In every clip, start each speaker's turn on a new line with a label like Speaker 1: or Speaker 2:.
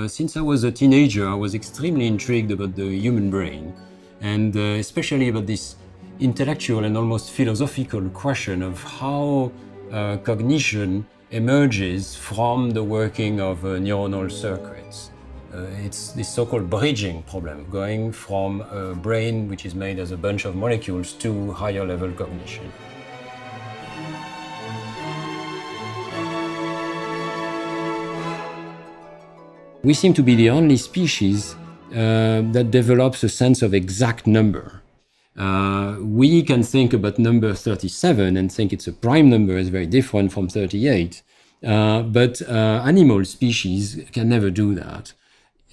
Speaker 1: Since I was a teenager, I was extremely intrigued about the human brain, and especially about this intellectual and almost philosophical question of how cognition emerges from the working of neuronal circuits. It's this so-called bridging problem, going from a brain which is made as a bunch of molecules to higher level cognition. We seem to be the only species that develops a sense of exact number. We can think about number 37 and think it's a prime number, is very different from 38. But animal species can never do that.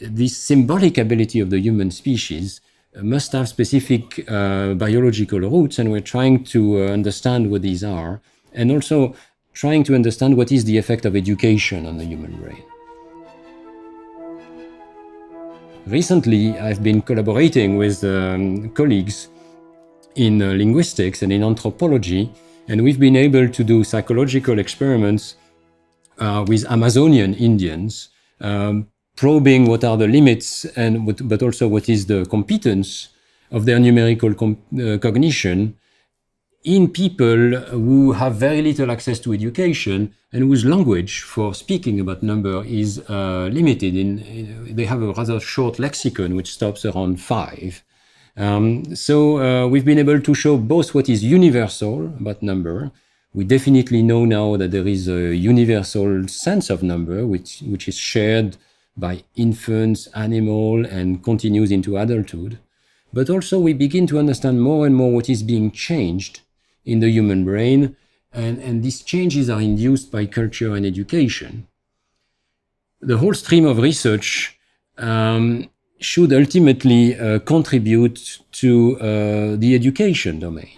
Speaker 1: This symbolic ability of the human species must have specific biological roots, and we're trying to understand what these are, and also trying to understand what is the effect of education on the human brain. Recently, I've been collaborating with colleagues in linguistics and in anthropology, and we've been able to do psychological experiments with Amazonian Indians, probing what are the limits but also what is the competence of their numerical cognition in people who have very little access to education and whose language for speaking about number is limited. They have a rather short lexicon which stops around 5. So we've been able to show both what is universal about number. We definitely know now that there is a universal sense of number which is shared by infants, animals, and continues into adulthood. But also we begin to understand more and more what is being changed in the human brain, and these changes are induced by culture and education. The whole stream of research should ultimately contribute to the education domain.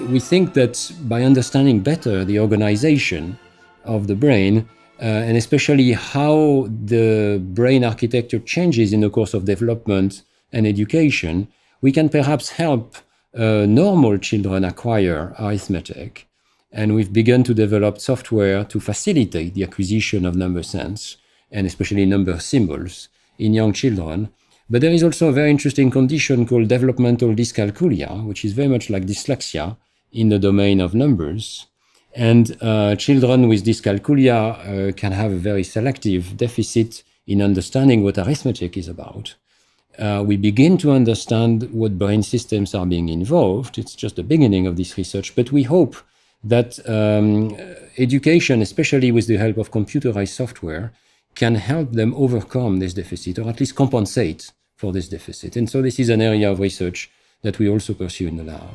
Speaker 1: We think that by understanding better the organization of the brain, and especially how the brain architecture changes in the course of development and education, we can perhaps help normal children acquire arithmetic. And we've begun to develop software to facilitate the acquisition of number sense, and especially number symbols in young children. But there is also a very interesting condition called developmental dyscalculia, which is very much like dyslexia in the domain of numbers. And children with dyscalculia can have a very selective deficit in understanding what arithmetic is about. We begin to understand what brain systems are being involved. It's just the beginning of this research, but we hope that education, especially with the help of computerized software, can help them overcome this deficit, or at least compensate for this deficit. And so this is an area of research that we also pursue in the lab.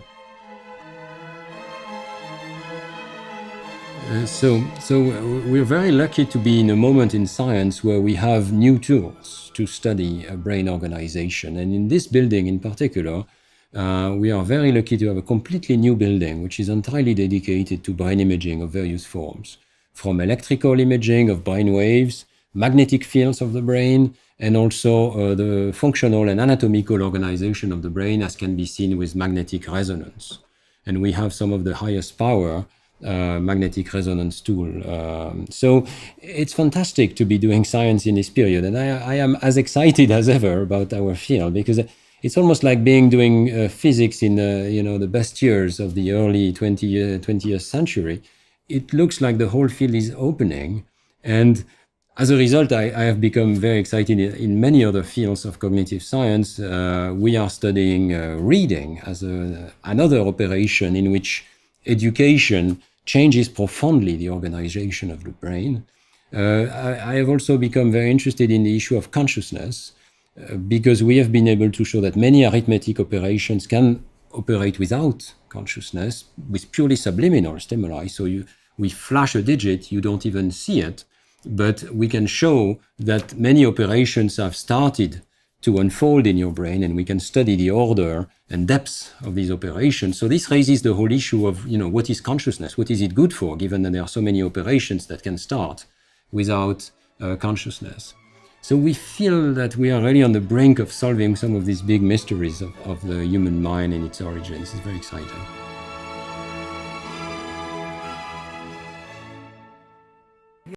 Speaker 1: So we're very lucky to be in a moment in science where we have new tools to study brain organization. And in this building in particular, we are very lucky to have a completely new building which is entirely dedicated to brain imaging of various forms, from electrical imaging of brain waves, magnetic fields of the brain, and also the functional and anatomical organization of the brain, as can be seen with magnetic resonance. And we have some of the highest power magnetic resonance tool. So it's fantastic to be doing science in this period, and I am as excited as ever about our field, because it's almost like doing physics in the best years of the early 20th century. It looks like the whole field is opening, and as a result, I have become very excited in many other fields of cognitive science. We are studying reading as another operation in which education changes profoundly the organization of the brain. I have also become very interested in the issue of consciousness, because we have been able to show that many arithmetic operations can operate without consciousness, with purely subliminal stimuli. So we flash a digit, you don't even see it, but we can show that many operations have started to unfold in your brain, and we can study the order and depth of these operations. So this raises the whole issue of, what is consciousness? What is it good for, given that there are so many operations that can start without consciousness? So we feel that we are really on the brink of solving some of these big mysteries of the human mind and its origins. It's very exciting.